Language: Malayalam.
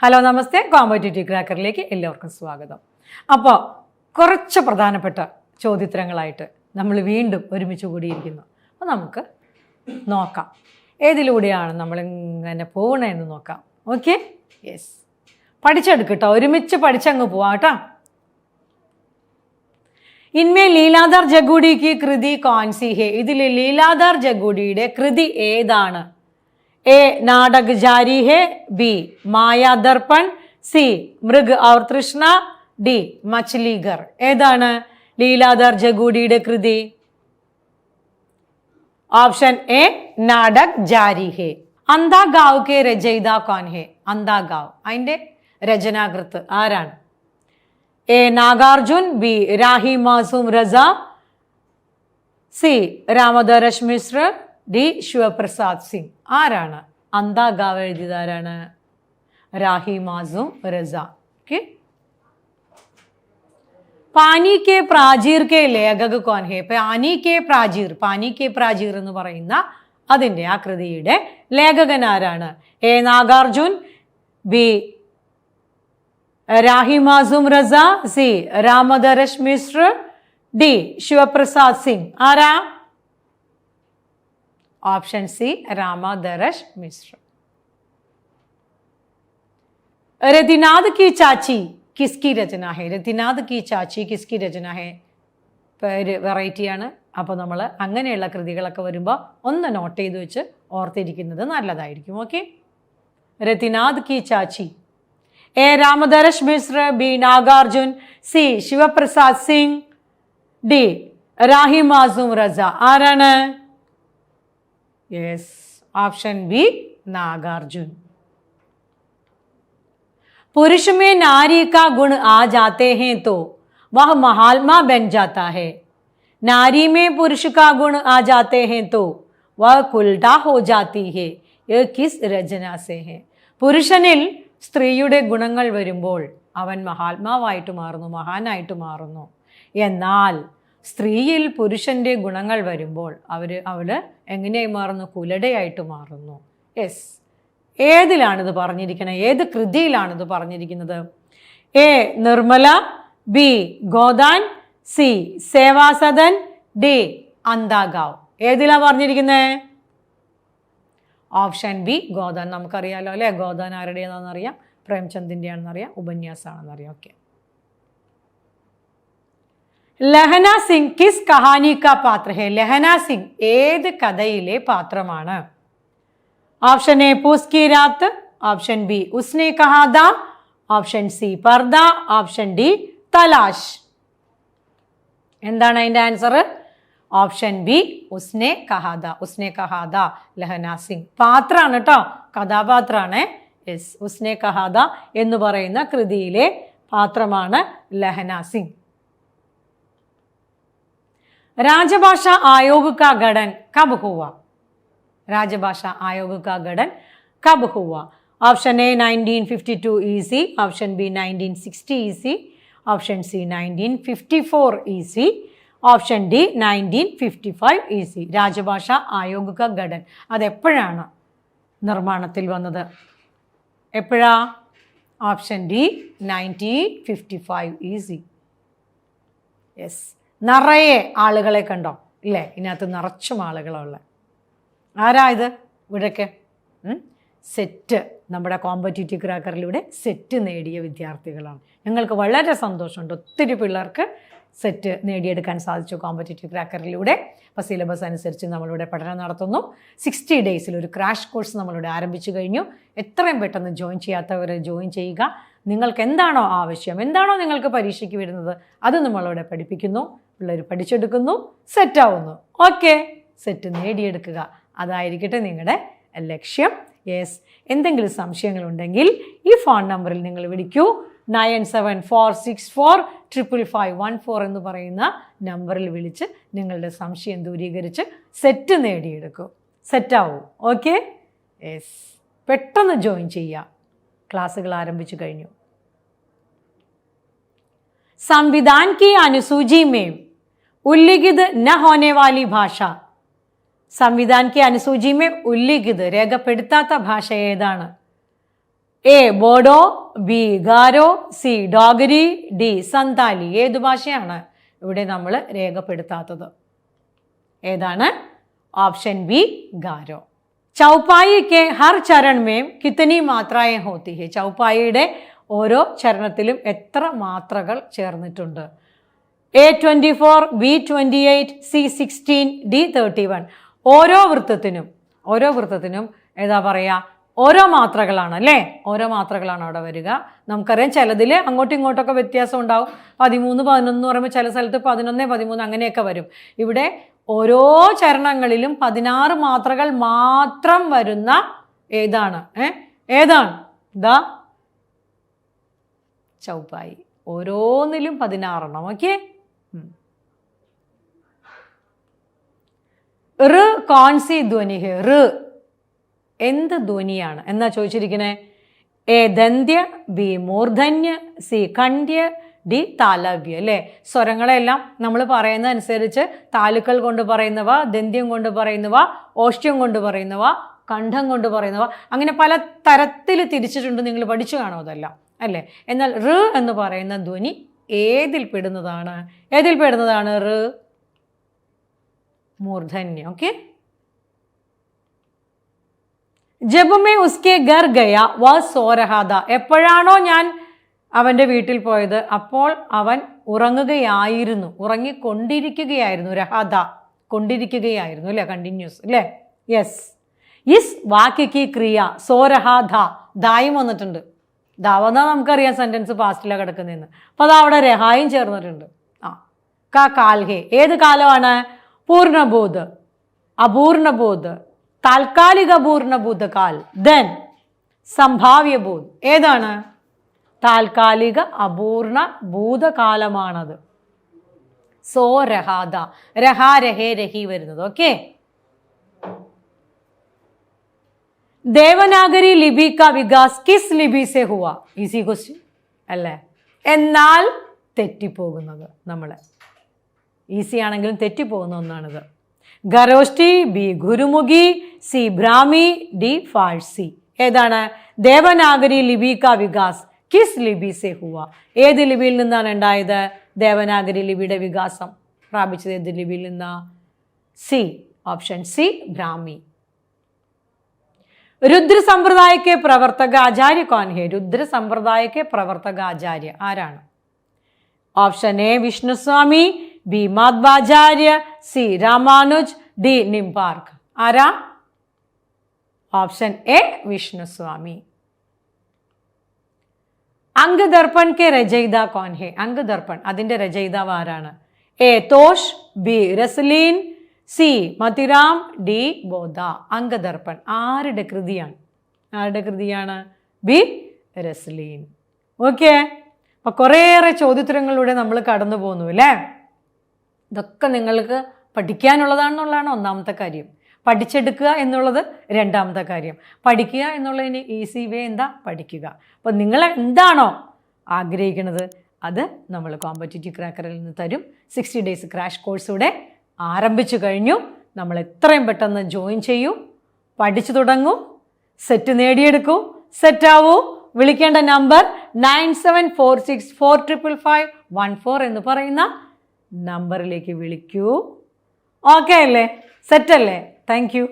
ഹലോ നമസ്തേ, കോമ്പറ്റേറ്റീവ് ക്രാക്കറിലേക്ക് എല്ലാവർക്കും സ്വാഗതം. അപ്പോൾ കുറച്ച് പ്രധാനപ്പെട്ട ചോദ്യോത്തരങ്ങളായിട്ട് നമ്മൾ വീണ്ടും ഒരുമിച്ച് കൂടിയിരിക്കുന്നു. അപ്പോൾ നമുക്ക് നോക്കാം ഏതിലൂടെയാണ് നമ്മളിങ്ങനെ പോകണമെന്ന് നോക്കാം. ഓക്കെ, യെസ്, പഠിച്ചെടുക്കട്ടോ, ഒരുമിച്ച് പഠിച്ചങ്ങ് പോവാം കേട്ടോ. ഇൻമേ ലീലാധർ ജഗൂഡിക്ക് കൃതി കോൺസി ഹേ, ഇതിൽ ലീലാധർ ജഗൂഡിയുടെ കൃതി ഏതാണ്? ए नाटक जारी है, बी माया दर्पण, सी मृग और तृष्णा, डी मछलीघर. ഏതാണ് ലീലാധർ ജഗൂഡിയുടെ കൃതി? Option A Natak Jari Hai. Antha Gaon K രചയിത കോൻ ഹേ? അന്താ ഗാവ് അതിന്റെ രചനാകൃത്ത് ആരാണ്? A Nagarjun, B Rahi Masoom Raza, C Ramdarash Mishra, D Shivprasad Singh. ആരാണ് അന്താ ഗാവ് എഴുതിയത്? ആരാണ്? രാഹി മാസൂം റസ. പാനി കെ പ്രാചീർ കെ ലേഖക കോൻ ഹേ? പാനി കെ പ്രാചീർ, പാനി കെ പ്രാചീർ എന്ന് പറയുന്ന അതിൻ്റെ ആ കൃതിയുടെ ലേഖകൻ ആരാണ്? A Nagarjun, B Rahi Masoom Raza, C Ramdarash Mishra, D Shivprasad Singh. ആരാ? ऑप्शन सी रामाधरश मिश्र. रतिनाथ की चाची किसकी रचना है? रतिनाथ की चाची किसकी रचना है? പേര് വെറൈറ്റിയാണ്. അപ്പോൾ നമ്മൾ അങ്ങനെയുള്ള കൃതികളൊക്കെ വരുമ്പോൾ ഒന്ന് നോട്ട് ചെയ്ത് വെച്ച് ഓർത്തിരിക്കുന്നത് നല്ലതായിരിക്കും. Okay, Ratinath ki Chachi, A Ramdarash Mishra, B Nagarjun, C Shivprasad Singh, D Rahi Masoom Raza. ആരാണ്? Yes, option B Nagarjun. पुरुष में नारी का गुण आ जाते हैं तो वह महात्मा बन जाता है. नारी में पुरुष का गुण आ जाते हैं तो वह कुल्टा हो जाती है. यह किस रचना से है? പുരുഷനിൽ സ്ത്രീയുടെ ഗുണങ്ങൾ വരുമ്പോൾ അവൻ മഹാത്മാവായിട്ട് മാറുന്നു, മഹാനായിട്ട് മാറുന്നു. എന്നാൽ സ്ത്രീയിൽ പുരുഷന്റെ ഗുണങ്ങൾ വരുമ്പോൾ അവള് എങ്ങനെയായി മാറുന്നു? കുലടയായിട്ട് മാറുന്നു. യെസ്, ഏതിലാണിത് പറഞ്ഞിരിക്കുന്നത്? ഏത് കൃതിയിലാണിത് പറഞ്ഞിരിക്കുന്നത്? A Nirmala, B Godan, C Sevasadan, D Anthagaon. ഏതിലാ പറഞ്ഞിരിക്കുന്നത്? Option B Godan. നമുക്കറിയാലോ അല്ലേ, ഗോദാൻ ആരുടേതാണെന്നറിയാം, പ്രേംചന്ദിൻ്റെ ആണെന്നറിയാം, ഉപന്യാസമാണെന്നറിയാം. ഓക്കെ, ലഹന സിംഗ് കിസ് കഹാനി കാ പാത്ര ഹേ? ലഹന സിംഗ് ഏത് കഥയിലെ പാത്രമാണ്? Option A Poos ki Raat, option B Usne Kaha Tha, option C Parda, option D Talash. എന്താണ് അതിൻ്റെ answer? Option B Usne Kaha Tha. Usne Kaha ദാ ലഹന സിംഗ് പാത്രമാണ് കേട്ടോ, കഥാപാത്രമാണ്. യെസ്, ഉസ്നെ കഹാ ദാ എന്ന് പറയുന്ന കൃതിയിലെ പാത്രമാണ് ലഹന സിംഗ്. राजभाषा आयोग का गठन कब हुआ? राजभाषा आयोग का गठन कब हुआ? ऑप्शन ए 1952 ईसी, ऑप्शन बी 1960 ईसी, ऑप्शन सी 1954 ईसी, ऑप्ഷൻ ഡി 1955 ईसी. രാജഭാഷാ ആയോഗ് का गठन അതെപ്പോഴാണ് നിർമ്മാണത്തിൽ വന്നത്? എപ്പോഴാ? Option D 1955 easy. യെസ്, നിറയെ ആളുകളെ കണ്ടോ ഇല്ലേ? ഇതിനകത്ത് നിറച്ചും ആളുകളുള്ള ആരാ ഇത്? ഇവിടെയൊക്കെ സെറ്റ്, നമ്മുടെ കോമ്പറ്റേറ്റീവ് ക്രാക്കറിലൂടെ സെറ്റ് നേടിയ വിദ്യാർത്ഥികളാണ്. ഞങ്ങൾക്ക് വളരെ സന്തോഷമുണ്ട്, ഒത്തിരി പിള്ളേർക്ക് സെറ്റ് നേടിയെടുക്കാൻ സാധിച്ചു കോമ്പറ്റേറ്റീവ് ക്രാക്കറിലൂടെ. അപ്പോൾ സിലബസ് അനുസരിച്ച് നമ്മളിവിടെ പഠനം നടത്തുന്നു. 60 ഡേയ്സിൽ ഒരു ക്രാഷ് കോഴ്സ് നമ്മളിവിടെ ആരംഭിച്ചു കഴിഞ്ഞു. എത്രയും പെട്ടെന്ന് ജോയിൻ ചെയ്യാത്തവർ ജോയിൻ ചെയ്യുക. നിങ്ങൾക്ക് എന്താണോ ആവശ്യം, എന്താണോ നിങ്ങൾക്ക് പരീക്ഷയ്ക്ക് വരുന്നത്, അത് നമ്മളിവിടെ പഠിപ്പിക്കുന്നു. പിള്ളേർ പഠിച്ചെടുക്കുന്നു, സെറ്റാവുന്നു. ഓക്കെ, സെറ്റ് നേടിയെടുക്കുക, അതായിരിക്കട്ടെ നിങ്ങളുടെ ലക്ഷ്യം. യെസ്, എന്തെങ്കിലും സംശയങ്ങളുണ്ടെങ്കിൽ ഈ ഫോൺ നമ്പറിൽ നിങ്ങൾ വിളിക്കൂ. 9746455514 എന്ന് പറയുന്ന നമ്പറിൽ വിളിച്ച് നിങ്ങളുടെ സംശയം ദൂരീകരിച്ച് സെറ്റ് നേടിയെടുക്കൂ. സെറ്റാവൂ. ഓക്കെ, യെസ്, പെട്ടെന്ന് ജോയിൻ ചെയ്യുക. ക്ലാസ്സുകൾ ആരംഭിച്ചു കഴിഞ്ഞു. संविधान की अनुसूची में उल्लिखित न होने वाली भाषा, संविधान की अनुसूची में उल्लिखित രേഖപ്പെടുത്താത്ത ഭാഷ ഏതാണ്? A Bodo, B Garo, C Dogri, D Santali. ഏത് ഭാഷയാണ് ഇവിടെ നമ്മൾ രേഖപ്പെടുത്താത്തത്? ഏതാണ്? Option B Garo. ചൗപ്പായി കെ ഹർ ചരൺ മേം കിത്തനി മാത്രയെ ഹോത്തി ഹെ. ചൗപ്പായിയുടെ ഓരോ ചരണത്തിലും എത്ര മാത്രകൾ ചേർന്നിട്ടുണ്ട്? A 24, B 28, C 16, D 31. ഓരോ വൃത്തത്തിനും ഏതാ പറയുക? ഓരോ മാത്രകളാണ് അല്ലേ? ഓരോ മാത്രകളാണ് അവിടെ വരിക. നമുക്കറിയാം ചിലതിൽ അങ്ങോട്ടും ഇങ്ങോട്ടൊക്കെ വ്യത്യാസം ഉണ്ടാവും. 13, 11 എന്ന് പറയുമ്പോൾ ചില സ്ഥലത്ത് 11, 13 അങ്ങനെയൊക്കെ വരും. ഇവിടെ ഓരോ ചരണങ്ങളിലും 16 മാത്രകൾ മാത്രം വരുന്ന ഏതാണ്? ഏതാണ്? ദാ ചൗപ്പായി. ഓരോന്നിലും 16. ഓക്കെ. റ് കോൺസി ധ്വനി ഹെ? റ് എന്ത് ധ്വനിയാണ് എന്നാ ചോദിച്ചിരിക്കണേ? എ ദന്ത്യ, ബി മൂർധന്യ, സി കണ്ഠ്യ, ഡി താലവ്യ. അല്ലേ? സ്വരങ്ങളെല്ലാം നമ്മൾ പറയുന്ന അനുസരിച്ച് താലുക്കൾ കൊണ്ട് പറയുന്നവ, ദന്ത്യം കൊണ്ട് പറയുന്നവ, ഓഷ്ട്യം കൊണ്ട് പറയുന്നവ, കണ്ഠം കൊണ്ട് പറയുന്നവ, അങ്ങനെ പല തരത്തിൽ തിരിച്ചിട്ടുണ്ട്. നിങ്ങൾ പഠിച്ചു കാണും അതെല്ലാം അല്ലേ? എന്നാൽ റ് എന്ന് പറയുന്ന ധ്വനി ഏതിൽ പെടുന്നതാണ്? റ്? മൂർധന്യ. ഓക്കെ. ജബ് മേ ഉസ്കെ ഘർ ഗയ വ സോ രഹാ ഥാ. എപ്പോഴാണോ ഞാൻ അവൻ്റെ വീട്ടിൽ പോയത് അപ്പോൾ അവൻ ഉറങ്ങുകയായിരുന്നു, ഉറങ്ങിക്കൊണ്ടിരിക്കുകയായിരുന്നു. രഹാദ കൊണ്ടിരിക്കുകയായിരുന്നു അല്ലേ? കണ്ടിന്യൂസ് അല്ലേ? യെസ്. ഇസ് വാക്യക്ക് ക്രിയ സോ രഹാദ. ദായും വന്നിട്ടുണ്ട്. ദാവന്ന നമുക്കറിയാം സെൻറ്റൻസ് പാസ്റ്റിലാണ് കിടക്കുന്നതെന്ന്. അപ്പോൾ അത് അവിടെ രഹായും ചേർന്നിട്ടുണ്ട്. കാ കാൽഹേ. ഏത് കാലമാണ്? പൂർണ്ണബോധ്, അപൂർണബോധ്, താൽക്കാലിക അപൂർണബോധ കാൽ, ദെൻ സംഭാവ്യബോധ്. ഏതാണ്? താൽക്കാലിക അപൂർണ ഭൂതകാലമാണത്. സോ രഹാദ. രഹാ രഹേ രഹി വരുന്നത്. ഓക്കെ. ദേവനാഗരി ലിപി കാ വികാസ് കിസ് ലിപി സെ ഹുവ? ഈസി ക്വസ്റ്റ്യൻ അല്ലേ? എന്നാൽ തെറ്റിപ്പോകുന്നത് നമ്മളെ ഈസി ആണെങ്കിലും തെറ്റിപ്പോകുന്ന ഒന്നാണിത്. Kharoshthi, B Gurmukhi, C Brahmi, D Farsi. ഏതാണ്? ദേവനാഗരി ലിപി കാ വികാസ് കിസ് ലിപി സെ ഹുവ? ഏത് ലിപിയിൽ നിന്നാണ് ഉണ്ടായത്? ദേവനാഗരി ലിപിയുടെ വികാസം പ്രാപിച്ചത് ഏത് ലിപിയിൽ നിന്നാ? C. Option C Brahmi. Rudra संप्रदाय के प्रवर्तक आचार्य कौन है? रुद्र संप्रदाय के प्रवर्तक आचार्य ആരാണ്? Option A Vishnuswami, B Madhvacharya, C Ramanuj, D Nimbark. ആരാ? Option A Vishnuswami. അംഗദർപ്പൺ കെ രചയിത കോൻ ഹെ? അംഗദർപ്പൺ അതിൻ്റെ രചയിതാവ് ആരാണ്? A Tosh, B Rasleen, C Matiram, D Bodha. Angadarpan ആരുടെ കൃതിയാണ്? ബി റസ്ലീൻ. ഓക്കെ. അപ്പം കുറേയേറെ ചോദ്യോത്തരങ്ങളിലൂടെ നമ്മൾ കടന്നു പോകുന്നു അല്ലേ? ഇതൊക്കെ നിങ്ങൾക്ക് പഠിക്കാനുള്ളതാണെന്നുള്ളതാണ് ഒന്നാമത്തെ കാര്യം. പഠിച്ചെടുക്കുക എന്നുള്ളത് രണ്ടാമത്തെ കാര്യം. പഠിക്കുക എന്നുള്ളതിന് ഈസി വേ എന്താ? പഠിക്കുക. അപ്പോൾ നിങ്ങൾ എന്താണോ ആഗ്രഹിക്കുന്നത് അത് നമ്മൾ കോമ്പറ്റേറ്റീവ് ക്രാക്കറിൽ നിന്ന് തരും. 60 days ക്രാഷ് കോഴ്സൂടെ ആരംഭിച്ചു കഴിഞ്ഞു. നമ്മൾ എത്രയും പെട്ടെന്ന് ജോയിൻ ചെയ്യൂ, പഠിച്ചു തുടങ്ങൂ, സെറ്റ് നേടിയെടുക്കൂ, സെറ്റാവൂ. വിളിക്കേണ്ട നമ്പർ 9746455514 എന്ന് പറയുന്ന നമ്പറിലേക്ക് വിളിക്കൂ. ഓക്കെ അല്ലേ? സെറ്റല്ലേ? Thank U.